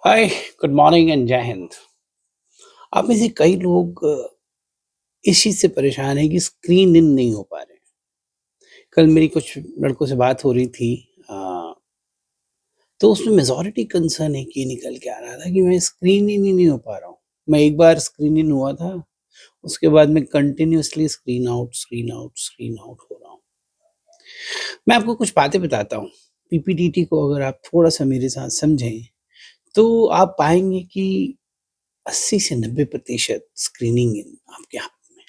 Hi, good morning and जय हिंद। आप में से कई लोग इस चीज़ से परेशान हैं कि स्क्रीन इन नहीं हो पा रहे हैं। कल मेरी कुछ लड़कों से बात हो रही थी अ, तो उसमें मेजॉरिटी कंसर्न एक ये निकल के आ रहा था कि मैं स्क्रीन इन ही नहीं हो पा रहा हूँ। मैं एक बार स्क्रीन इन हुआ था, उसके बाद मैं continuously screen out, screen out, screen out हो रहा हूँ। मैं आपको कुछ बातें बताता हूँ। पीपीटीटी को अगर आप थोड़ा-सा मेरे साथ समझें, तो आप पाएँगे कि 80 से 90% स्क्रीनिंग इन आपके हाथ में।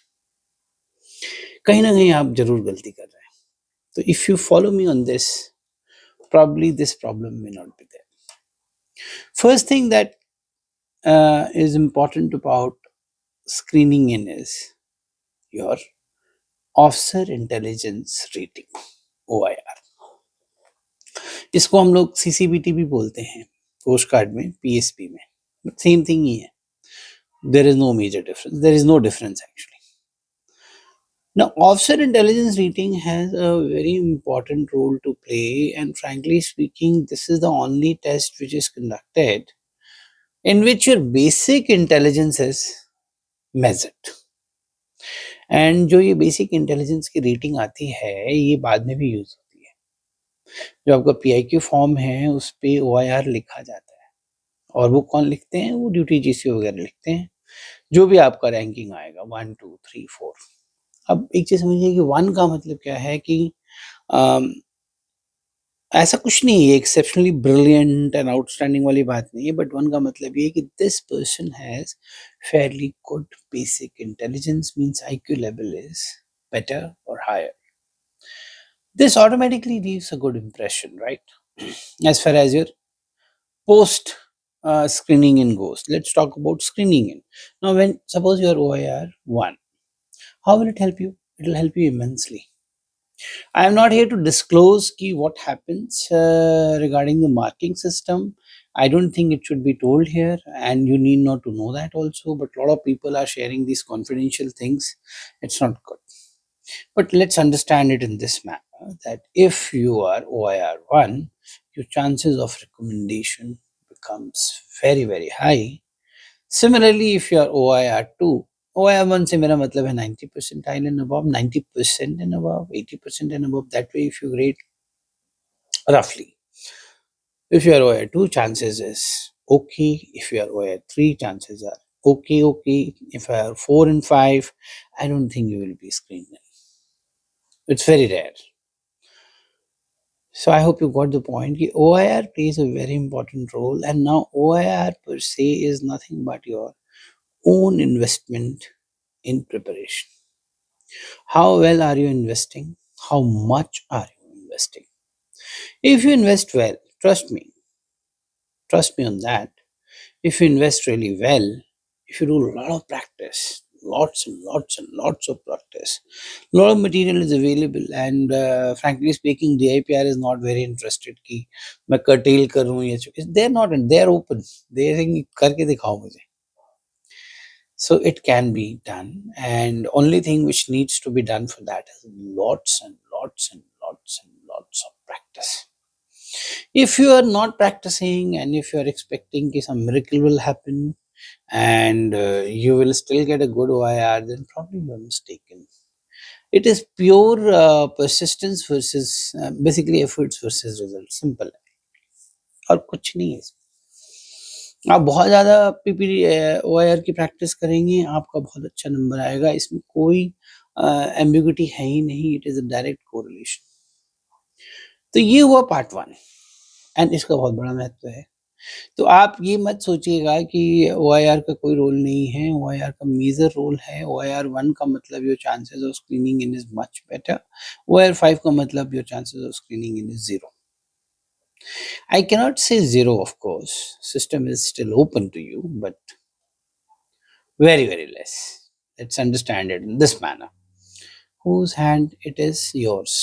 कहीं न कहीं आप ज़रूर गलती कर रहे हैं। तो if you follow me on this, probably this problem may not be there. First thing that is important about screening in is your officer intelligence rating, OIR. इसको हम लोग सीसीबीटी भी बोलते हैं, कोस्ट गार्ड में, पीएसपी में, बट सेम थिंग ही है। There is no major difference, there is no difference actually. Now, officer intelligence rating has a very important role to play, and frankly speaking, this is the only test which is conducted in which your basic intelligence is measured. And जो ये basic intelligence की rating आती है, ये बाद में भी use होती है। जो आपका पीआईक्यू फॉर्म है, उस पे ओआईआर लिखा जाता है, और वो कौन लिखते हैं? वो ड्यूटी जीसी वगैरह लिखते हैं। जो भी आपका रैंकिंग आएगा, 1 2 3 4। अब एक चीज समझिए कि 1 का मतलब क्या है कि अम, ऐसा कुछ नहीं है, एक्सेप्शनली ब्रिलियंट एंड आउटस्टैंडिंग वाली बात नहीं है, बट 1 का मतलब ये है कि this person has fairly good basic intelligence, means IQ level is better or higher. This automatically leaves a good impression, right? As far as your post screening in goes, let's talk about screening in. Now, when suppose your OIR 1, how will it help you? It will help you immensely. I am not here to disclose ki what happens regarding the marking system. I don't think it should be told here, and you need not to know that also. But a lot of people are sharing these confidential things. It's not good. But let's understand it in this manner that if you are OIR 1, your chances of recommendation becomes very, very high. Similarly, if you are OIR 2, OIR 1 से मेरा मतलब है 90 percentile and above, 90% and above, 80% and above. That way, if you grade roughly, if you are OIR 2, chances is okay. If you are OIR 3, chances are okay, okay. If you are 4 and 5, I don't think you will be screened in. It's very rare. So I hope you got the point. कि OIR plays a very important role, and now OIR per se is nothing but your own investment in preparation. How well are you investing? How much are you investing? If you invest well, trust me on that. If you invest really well, if you do a lot of practice, lots and lots and lots of practice, a lot of material is available, and frankly speaking, the IPR is not very interested कि मैं curtail करूँ या they're not, they're open, they think करके दिखाओ मुझे. So it can be done, and only thing which needs to be done for that is lots and lots and lots and lots of practice. If you are not practicing, and if you are expecting that some miracle will happen and you will still get a good OIR, then probably you are mistaken. It is pure persistence versus basically efforts versus results. Simple है, और कुछ नहीं है इसमें। आप बहुत ज़्यादा PP OIR की प्रैक्टिस करेंगे, आपका बहुत अच्छा नंबर आएगा। इसमें कोई एम्बिग्यूटी है ही नहीं, it is a direct correlation. तो ये हुआ पार्ट 1, एंड इसका बहुत बड़ा महत्व है। तो आप ये मत सोचिएगा कि ओआईआर का कोई रोल नहीं है, ओआईआर का मेजर रोल है। ओआईआर 1 का मतलब your chances of screening in is much better, OIR 5 का मतलब your chances of screening in is zero. I cannot say zero, of course, system is still open to you, but very, very less. Let's understand it in this manner. Whose hand it is? Yours.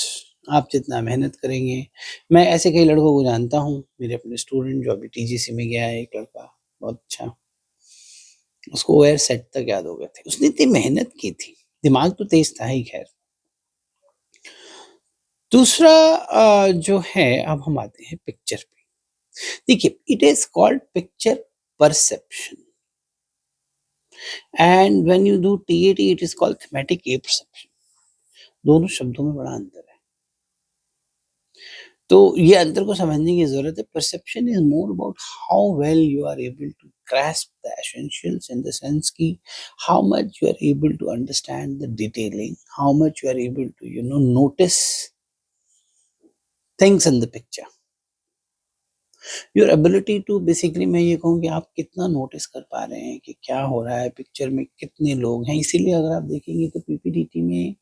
आप जितना मेहनत करेंगे, मैं ऐसे कई लड़कों को जानता हूँ, मेरे अपने स्टूडेंट जो अभी टीजीसी में गया है, एक लड़का बहुत अच्छा, उसको ओआईआर सेट तक याद हो गए थे। उसने इतनी मेहनत की थी, दिमाग तो तेज था ही। खैर, दूसरा जो है, अब हम आते हैं पिक्चर पे। देखिए, it is called picture perception and when you do TAT it is called thematic perception. दोनों शब्दों में बड़ा अंतर है। तो ये अंतर को समझने की ज़रूरत है। Perception is more about how well you are able to grasp the essentials in the sense कि how much you are able to understand the detailing, how much you are able to notice things in the picture. Your ability to basically मैं ये कहूँ कि आप कितना notice कर पा रहे हैं कि क्या हो रहा है पिक्चर में, कितने लोग हैं। इसीलिए अगर आप देखेंगे तो पीपीडीटी में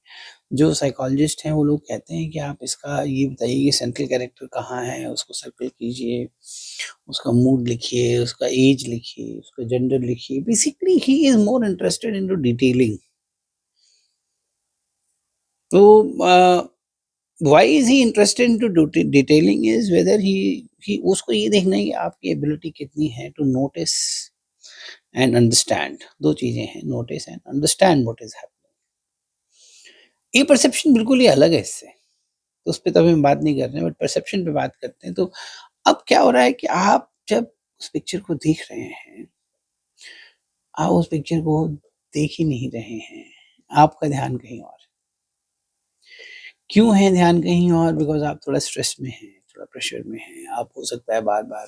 जो साइकोलॉजिस्ट हैं वो लोग कहते हैं कि आप इसका ये बताइए कि सेंट्रल कैरेक्टर कहाँ है, उसको सर्कल कीजिए, उसका मूड लिखिए, उसका एज लिखिए, उसका जेंडर लिखिए। Basically he is more interested into detailing. तो why is he interested into detailing is whether he उसको ये देखना है कि आपकी एबिलिटी कितनी है टू नोटिस एंड अंडरस्टैंड। दो चीजें हैं, notice and understand what is happening. ये परसेप्शन बिल्कुल ही अलग है इससे, तो उस पे तो अभी हम बात नहीं कर रहे हैं, बट परसेप्शन पे बात करते हैं। तो अब क्या हो रहा है कि आप जब उस पिक्चर को देख रहे हैं, आप उस पिक्चर को देख ही नहीं रहे हैं, आपका ध्यान कहीं और है। क्यों है ध्यान कहीं और? बिकॉज़ आप थोड़ा स्ट्रेस में हैं, थोड़ा प्रेशर में हैं, आप हो सकता है बार-बार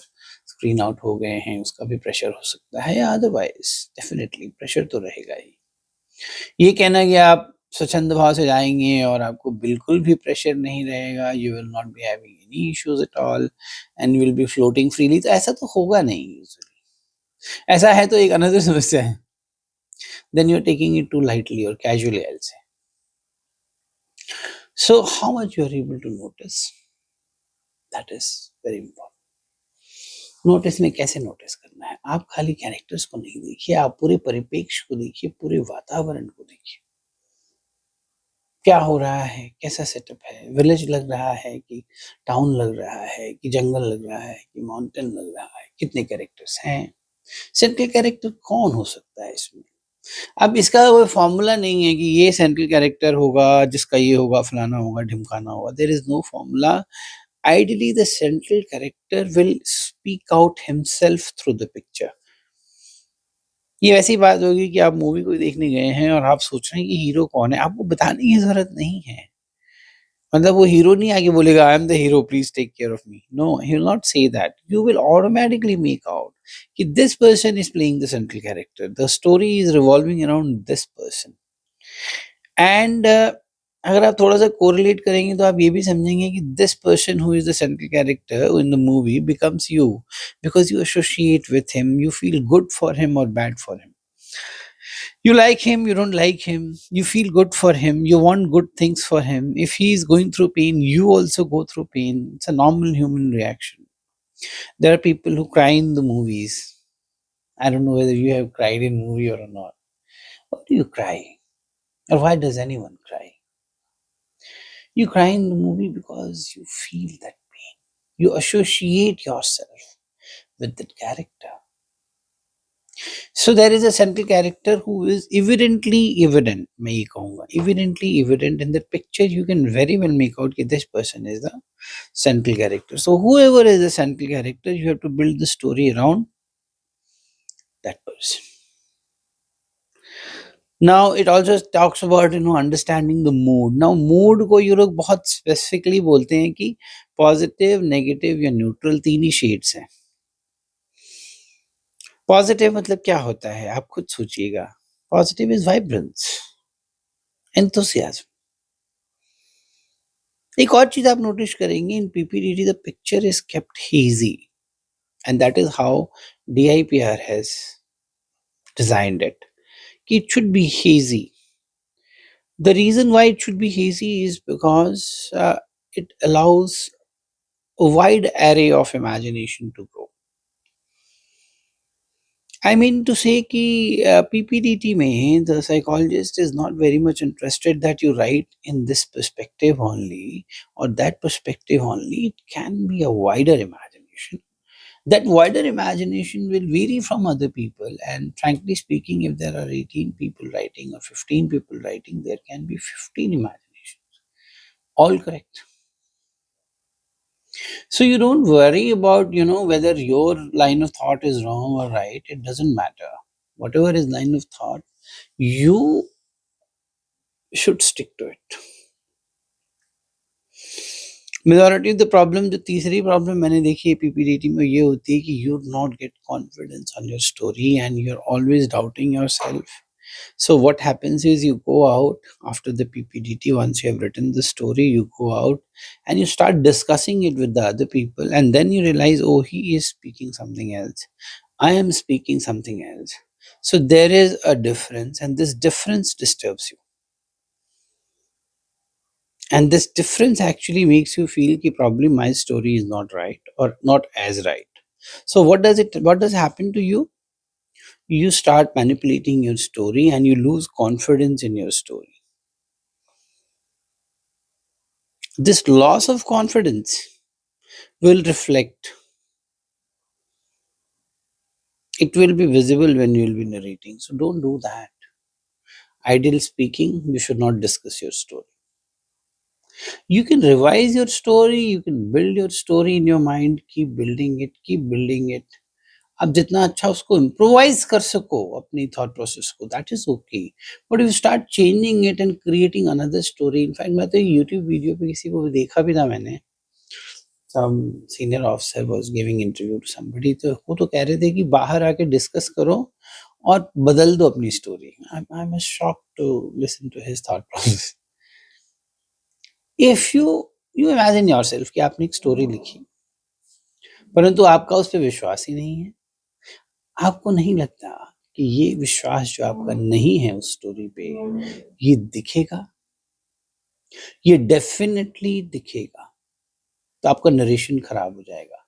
स्क्रीन आउट हो गए हैं, उसका भी प्रेशर हो सकता है, या अदरवाइज़ डेफ़िनिटली प्रेशर तो रहेगा ही। ये कहना कि आप स्वच्छंद भाव से जाएँगे और आपको बिल्कुल भी प्रेशर नहीं रहेगा, you will not be having any issues at all and you will be floating freely, तो ऐसा तो होगा नहीं यूजुअली। ऐसा है तो एक अनदर समस्या है, then you are taking it too lightly और casually I will say. So how much you are able to notice, that is very important. Notice में कैसे नोटिस करना है? आप खाली कैरेक्टर्स को नहीं देखिए, आप पूरे परिप्रेक्ष्य को देखिए, पूरे वातावरण को देखिए। क्या हो रहा है? कैसा सेटअप है? विलेज लग रहा है कि टाउन लग रहा है कि जंगल लग रहा है कि माउंटेन लग रहा है? कितने कैरेक्टर्स हैं? सेंट्रल कैरेक्टर कौन हो सकता है इसमें? अब इसका कोई फ़ॉर्मूला नहीं है कि ये सेंट्रल कैरेक्टर होगा, जिसका ये होगा, फलाना होगा, ढिमकाना होगा। There is no formula. Ideally, the central character will speak out himself through the picture. ये वैसी बात होगी कि आप मूवी कोई देखने गए हैं और आप सोच रहे हैं कि हीरो कौन है, आपको बताने की ज़रूरत नहीं है। मतलब वो हीरो नहीं आके बोलेगा I am the hero please take care of me. No, he will not say that. You will automatically make out कि this person is playing the central character. The story is revolving around this person. And अगर आप थोड़ा-सा correlate करेंगे तो आप ये भी समझेंगे कि this person who is the central character in the movie becomes you, because you associate with him, you feel good for him or bad for him. You like him, you don't like him, you feel good for him, you want good things for him. If he is going through pain, you also go through pain. It's a normal human reaction. There are people who cry in the movies. I don't know whether you have cried in movie or not. Why do you cry? Or why does anyone cry? You cry in the movie because you feel that pain. You associate yourself with that character. So there is a central character who is evidently evident, मैं ये कहूँगा, evidently evident in the picture. You can very well make out that this person is the central character. So whoever is the central character, you have to build the story around that person. Now it also talks about understanding the mood. Now mood को ये लोग बहुत specifically बोलते हैं कि positive, negative या neutral तीन ही shades हैं। पॉजिटिव मतलब क्या होता है? आप खुद सोचिएगा। Positive is vibrance, enthusiasm. एक और चीज़ आप नोटिस करेंगे in PPDT the picture is kept hazy and that is how DIPR has designed it कि it should be hazy. The reason why it should be hazy is because it allows a wide array of imagination to grow. I mean to say कि PPDT में the psychologist is not very much interested that you write in this perspective only or that perspective only. It can be a wider imagination. That wider imagination will vary from other people, and frankly speaking, if there are 18 people writing or 15 people writing, there can be 15 imaginations. All correct. So you don't worry about, whether your line of thought is wrong or right. It doesn't matter. Whatever is line of thought, you should stick to it. Majority of the problem, जो तीसरी problem मैंने देखी है PPDT में, ये होती है कि you not get confidence on your story and you are always doubting yourself. So what happens is you go out after the PPDT, once you have written the story, you go out and you start discussing it with the other people, and then you realize, oh, he is speaking something else. I am speaking something else. So there is a difference, and this difference disturbs you. And this difference actually makes you feel that probably my story is not right or not as right. So what does happen to you? You start manipulating your story and you lose confidence in your story. This loss of confidence will reflect. It will be visible when you will be narrating. So don't do that. Ideal speaking, you should not discuss your story. You can revise your story, you can build your story in your mind, keep building it, keep building it. आप जितना अच्छा उसको improvise कर सको अपनी thought process को, that is okay. But you start changing it and creating another story. In fact मैं तो यूट्यूब वीडियो पे किसी को देखा भी था मैंने, some senior officer was giving interview to somebody, तो वो तो कह रहे थे कि बाहर आके डिस्कस करो और बदल दो अपनी story. I am shocked to listen to his thought process. If you imagine yourself कि आपने एक स्टोरी लिखी, परंतु आपका उस पर विश्वास ही नहीं है, आपको नहीं लगता कि ये विश्वास जो आपका नहीं है उस स्टोरी पे, ये दिखेगा, ये डेफिनेटली दिखेगा, तो आपका नरेशन खराब हो जाएगा.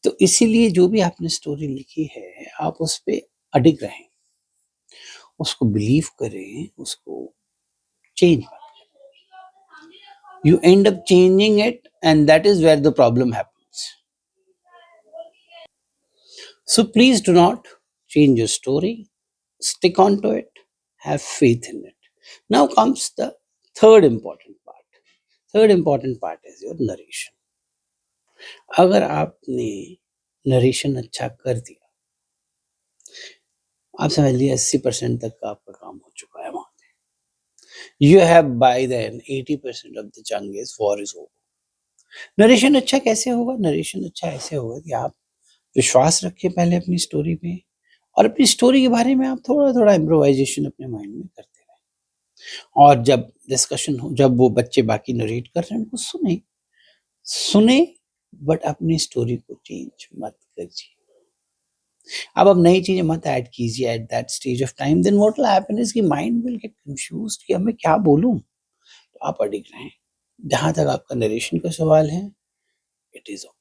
तो इसीलिए जो भी आपने स्टोरी लिखी है, आप उस पे अडिग रहें, उसको बिलीव करें, उसको चेंज मत करें. You end up changing it and that is where the problem happens. So please do not change your story. Stick on to it. Have faith in it. Now comes the third important part. Third important part is your narration. अगर आपने narration अच्छा कर दिया, आप समझ लीजिए 80% तक का आपका काम हो चुका है वहां पे. You have by then 80% of the jung is war is over. Narration अच्छा कैसे होगा? नरेशन अच्छा ऐसे होगा कि आप विश्वास रखें पहले अपनी स्टोरी पे, और अपनी स्टोरी के बारे में आप थोड़ा थोड़ा इम्प्रोवाइजेशन अपने माइंड में करते रहें. और जब डिस्कशन हो, जब वो बच्चे बाकी नरेट कर रहे हैं, उनको सुने सुने, बट अपनी स्टोरी को चेंज मत कीजिए. अब नई चीजें मत ऐड कीजिए at that stage of time. Then what will happen is कि माइंड विल गेट कंफ्यूज्ड कि अब मैं क्या बोलूं. तो आप अडिग रहें. जहां तक आपका नरेशन का सवाल है, it is okay.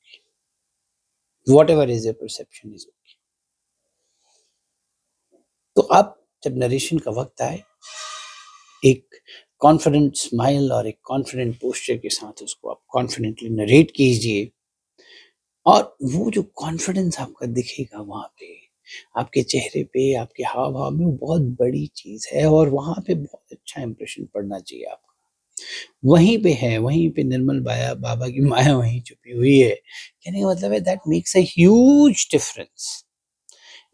What ever is your perception is okay. तो अब जब नरेशन का वक्त आए, एक कॉन्फिडेंट स्माइल और एक कॉन्फिडेंट पोस्चर के साथ उसको आप कॉन्फिडेंटली नरेट कीजिए. और वो जो कॉन्फिडेंस आपका दिखेगा वहां पे, आपके चेहरे पे, आपके हाव भाव में, वो बहुत बड़ी चीज है. और वहां पे बहुत अच्छा इंप्रेशन पड़ना चाहिए आपका. वहीं पे है, वहीं पे निर्मल बाया बाबा की माया वहीं छुपी हुई है. कहने का मतलब है that makes a huge difference.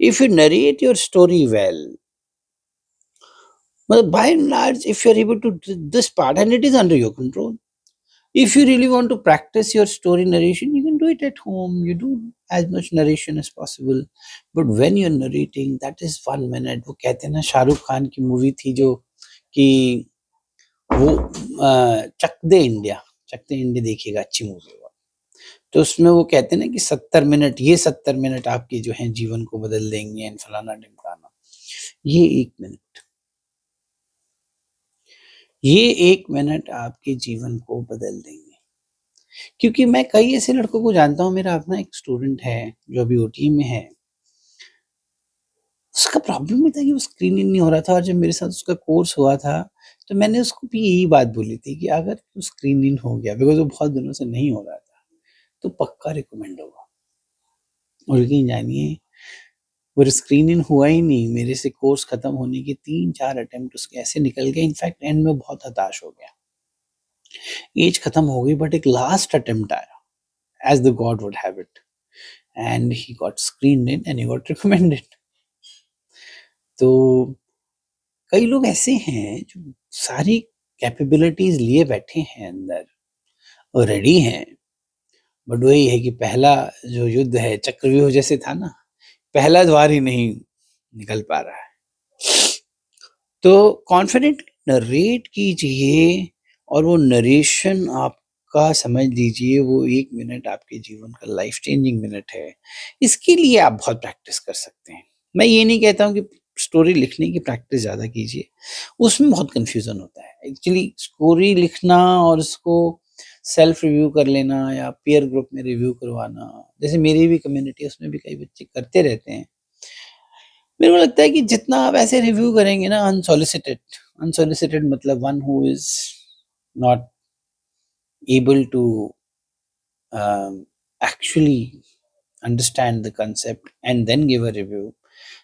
If you narrate your story well, मतलब by and large, if you're able to do this part and it is under your control, if you really want to practice your story narration, you can do it at home. You do as much narration as possible. But when you're narrating, that is 1 minute. वो कहते हैं ना, शाहरुख खान की movie थी जो कि वो चक दे India देखिएगा, अच्छी मूवी है. तो उसमें वो कहते हैं ना कि 70 मिनट, ये 70 मिनट आपके जो हैं जीवन को बदल देंगे एंड फलाना ढिमकाना. ये 1 मिनट, ये 1 मिनट आपके जीवन को बदल देंगे. क्योंकि मैं कई ऐसे लड़कों को जानता हूँ. मेरा अपना एक स्टूडेंट है जो अभी ओटी में है. उसका प्रॉब्लम ये था कि वो स्क्रीन इन नहीं हो रहा था. और जब मेरे साथ उसका कोर्स हुआ था, तो मैंने उसको भी यही बात बोली थी कि अगर तू स्क्रीन इन हो गया, बिकॉज वो बहुत दिनों से नहीं हो रहा था, तो पक्का रिकमेंड होगा. और यकीन जानिए, वो स्क्रीन इन हुआ ही नहीं. मेरे से कोर्स खत्म होने के 3-4 अटेम्प्ट उसके ऐसे निकल गए. इनफैक्ट एंड में बहुत हताश हो गया. एज खत्म हो गई, बट एक लास्ट अटेम्प्ट आया as the God would have it. And he got screened in and he got recommended. तो कई लोग ऐसे हैं जो सारी कैपेबिलिटीज लिए बैठे हैं अंदर और रेडी हैं, बट वही है कि पहला जो युद्ध है चक्रव्यूह जैसे था ना, पहला द्वार ही नहीं निकल पा रहा है। तो कॉन्फिडेंट नरेट कीजिए और वो नरेशन आपका समझ लीजिए वो 1 मिनट आपके जीवन का लाइफ चेंजिंग मिनट है। इसके लिए आप बहुत प्रैक्टिस कर सकते हैं। मैं ये नहीं कहता हूँ कि स्टोरी लिखने की प्रैक्टिस ज़्यादा कीजिए, उसमें बहुत कन्फ्यूज़न होता है। एक्चुअली स्टोरी लिखना और उसको सेल्फ रिव्यू कर लेना या पीयर ग्रुप में रिव्यू करवाना, जैसे मेरी भी कम्युनिटी है उसमें भी कई बच्चे करते रहते हैं। मेरे को लगता है कि जितना आप ऐसे रिव्यू करेंगे ना अनसॉलिसिटेड, अनसॉलिसिटेड मतलब one who is not able to actually understand the concept and then give a review,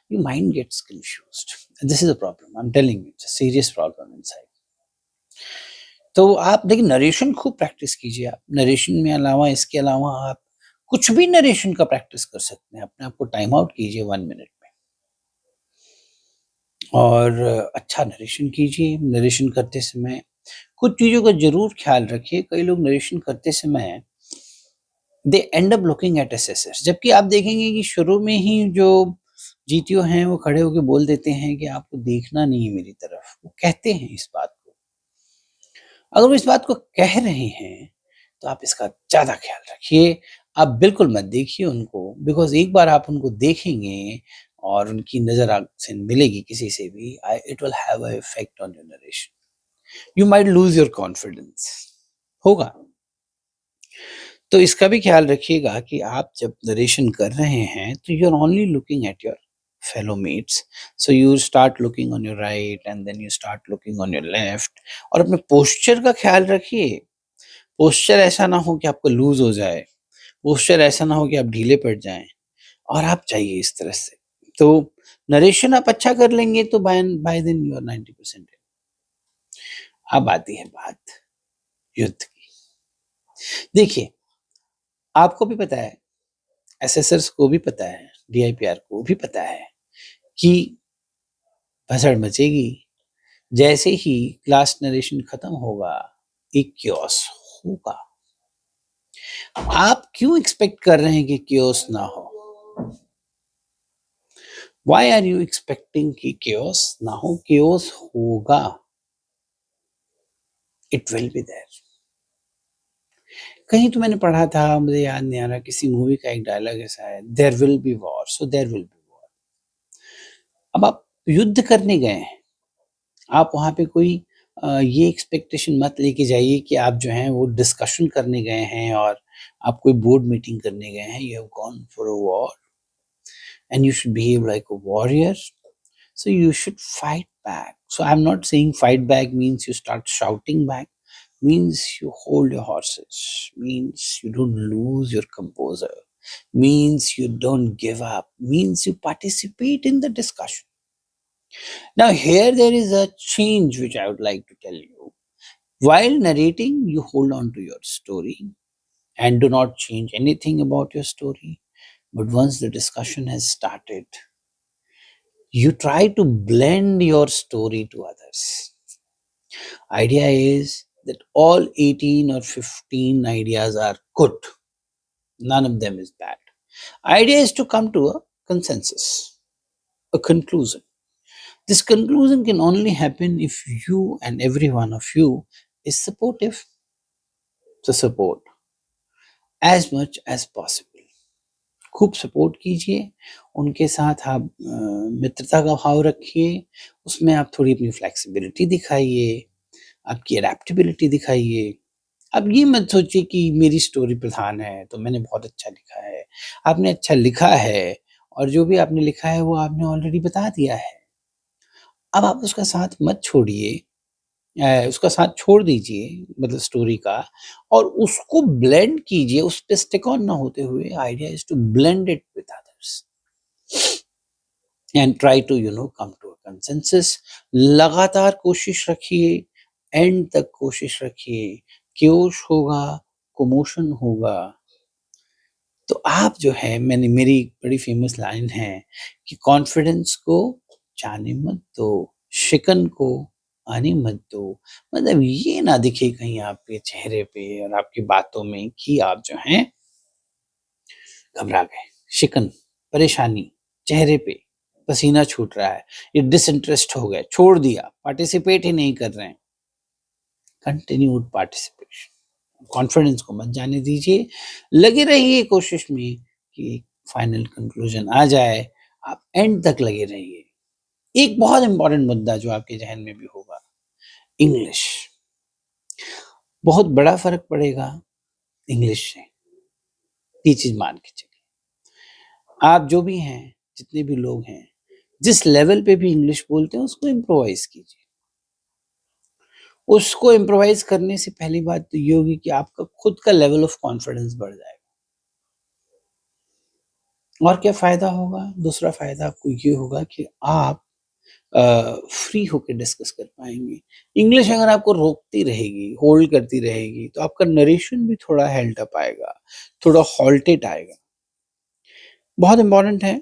your mind gets confused. And this is a problem. I'm telling you, it's a serious problem inside. तो आप देखिए narration खूब practice कीजिए। आप narration में अलावा इसके अलावा आप कुछ भी नरेशन का प्रैक्टिस कर सकते हैं। अपने आप को टाइम आउट कीजिए 1 मिनट में और अच्छा नरेशन कीजिए। नरेशन करते समय कुछ चीज़ों का ज़रूर ख्याल रखिए। कई लोग नरेशन करते समय दे and up looking at assessors, जबकि आप देखेंगे कि शुरू में ही जो जीटीओ हैं वो खड़े होकर बोल देते हैं कि आपको देखना नहीं है मेरी तरफ। वो कहते हैं इस बात को। अगर वो इस बात को कह रहे हैं तो आप इसका ज़्यादा ख्याल रखिए। आप बिल्कुल मत देखिए उनको, बिकॉज़ एक बार आप उनको देखेंगे और उनकी नज़र आपसे मिलेगी किसी से भी, it will have a effect on your narration. You might lose your confidence. होगा। तो इसका भी ख्याल रखिएगा कि आप जब नरेशन कर रहे हैं तो you are only looking at your fellow mates, so you start looking on your right and then you start looking on your left. और अपने पोस्चर का ख्याल रखिए। पोस्चर ऐसा ना हो कि आपको लूज हो जाए, पोस्चर ऐसा ना हो कि आप ढीले पड़ जाएं और आप चाहिए इस तरह से। तो नरेशन आप अच्छा कर लेंगे तो bye bye then you are 90%। अब आती है बात युद्ध की। देखिए, आपको भी पता है, एसेसर्स को भी पता है, डीआईपीआर को भी पता है कि भसड़ मचेगी। जैसे ही क्लास नरेशन खत्म होगा, एक क्योस होगा। आप क्यों एक्सपेक्ट कर रहे हैं कि क्योस ना हो? Why are you expecting कि क्योस ना हो? क्योस होगा। It will be there. कहीं तो मैंने पढ़ा था, मुझे याद नहीं आ रहा, किसी मूवी का एक डायलॉग ऐसा है, there will be war, so there will be war. अब आप युद्ध करने गए हैं, आप वहाँ पे कोई ये एक्सपेक्टेशन मत लेके जाइए कि आप जो हैं वो डिस्कशन करने गए हैं और आप कोई बोर्ड मीटिंग करने गए हैं। You have gone for a war and you should behave like a warrior, so you should fight back. So I'm not saying fight back means you start shouting back, means you hold your horses, means you don't lose your composure, means you don't give up, means you participate in the discussion. Now, here there is a change which I would like to tell you. While narrating, you hold on to your story and do not change anything about your story. But once the discussion has started, you try to blend your story to others. Idea is that all 18 or 15 ideas are good. None of them is bad. Idea is to come to a consensus, a conclusion. This conclusion can only happen if you and every one of you is supportive. So support as much as possible. खूब support कीजिए, उनके साथ आप मित्रता का भाव रखिए, उसमें आप थोड़ी अपनी फ्लेक्सिबिलिटी दिखाइए, आपकी एडेप्टेबिलिटी दिखाइए। अब ये मत सोचिए कि मेरी स्टोरी प्रधान है, तो मैंने बहुत अच्छा लिखा है। आपने अच्छा लिखा है और जो भी आपने लिखा है वो आपने ऑलरेडी बता दिया है। अब आप उसका साथ मत छोड़िए, उसका साथ छोड़ दीजिए मतलब स्टोरी का, और उसको ब्लेंड कीजिए, उस पे स्टिक ऑन ना होते हुए। Idea is to blend it with others and try to come to a consensus. लगातार कोशिश रखिए, एंड तक कोशिश रखिए। क्योश होगा, कमोशन होगा, तो आप जो है मैंने मेरी एक बड़ी फ़ेमस लाइन है कि कॉन्फिडेंस को जाने मत दो, शिकन को आने मत दो। मतलब ये ना दिखे कहीं आपके चेहरे पे और आपकी बातों में कि आप जो हैं घबरा गए। शिकन, परेशानी चेहरे पे, पसीना छूट रहा है, ये डिसइंटरेस्ट हो गए, छोड़ दिया, पार्टिसिपेट ही नहीं कर रहे हैं। कंटिन्यूड पार्टिसिपेशन, कॉन्फिडेंस को मत जाने दीजिए, लगे रहिए कोशिश में कि एक फाइनल कंक्लूजन आ जाए, आप एंड तक लगे रहिए। एक बहुत इंपॉर्टेंट मुद्दा जो आपके जहन में भी होगा, इंग्लिश। बहुत बड़ा फ़र्क पड़ेगा इंग्लिश से, ये चीज़ मान के चलिए। आप जो भी हैं, जितने भी लोग हैं, जिस लेवल पे भी इंग्लिश बोलते हैं उसको इम्प्रोवाइज़ कीजिए। उसको इम्प्रोवाइज़ करने से पहली बात तो ये होगी कि आपका खुद का लेवल ऑफ कॉन्फिडेंस बढ़ जाएगा। और क्या फ़ायदा होगा? दूसरा फ़ायदा आपको ये होगा कि आप फ्री होके डिस्कस कर पाएँगे। इंग्लिश अगर आपको रोकती रहेगी, होल्ड करती रहेगी, तो आपका नरेशन भी थोड़ा हेल्ड अप आएगा, थोड़ा हॉल्टेड आएगा। बहुत इम्पोर्टेंट है,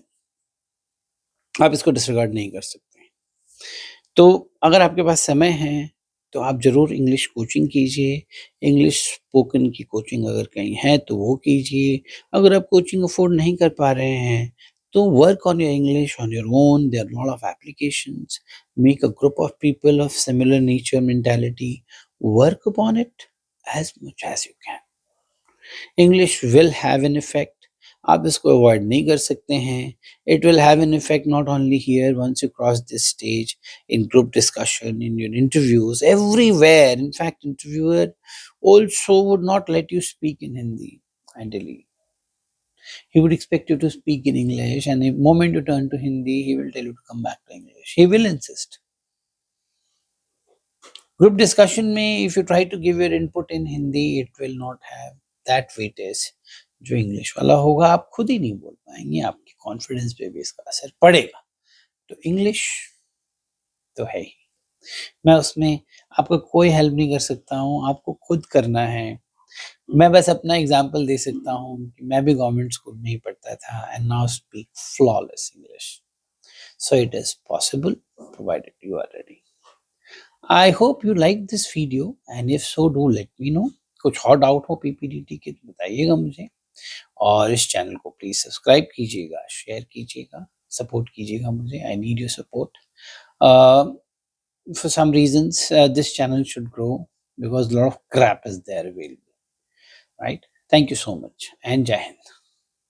आप इसको डिसरिगार्ड नहीं कर सकते। तो अगर आपके पास समय है, तो आप ज़रूर इंग्लिश कोचिंग कीजिए। इंग्लिश स्पोकन की कोचिंग अगर कहीं है, तो वो कीजिए। अगर आप कोचिंग अफ़ोर्ड नहीं कर पा रहे हैं, तो work on your English on your own. There are lot of applications. Make a group of people of similar nature, mentality. Work upon it as much as you can. English will have an effect, आप इसको avoid नहीं कर सकते हैं। It will have an effect not only here, once you cross this stage, in group discussion, in your interviews, everywhere. In fact, interviewer also would not let you speak in Hindi. Ideally, he would expect you to speak in English, and the moment you turn to Hindi, he will tell you to come back to English. He will insist. Group discussion में if you try to give your input in Hindi, it will not have that weightage जो English वाला होगा। आप खुद ही नहीं बोल पाएंगे, आपके कॉन्फिडेंस पे भी इसका असर पड़ेगा। तो इंग्लिश तो है ही, मैं उसमें आपका कोई हेल्प नहीं कर सकता हूँ, आपको खुद करना है। मैं बस अपना एग्ज़ाम्पल दे सकता हूँ कि मैं भी गवर्नमेंट स्कूल में ही पढ़ता था and now speak flawless English. So it is possible provided you are ready. I hope you like this video and if so do let me know. कुछ और डाउट हो पीपीटीटी के तो बताइएगा मुझे, और इस चैनल को प्लीज़ सब्सक्राइब कीजिएगा, शेयर कीजिएगा, सपोर्ट कीजिएगा मुझे। I need your support. For some reasons, this channel should grow because a lot of crap is there available, right? Thank you so much and Jai Hind.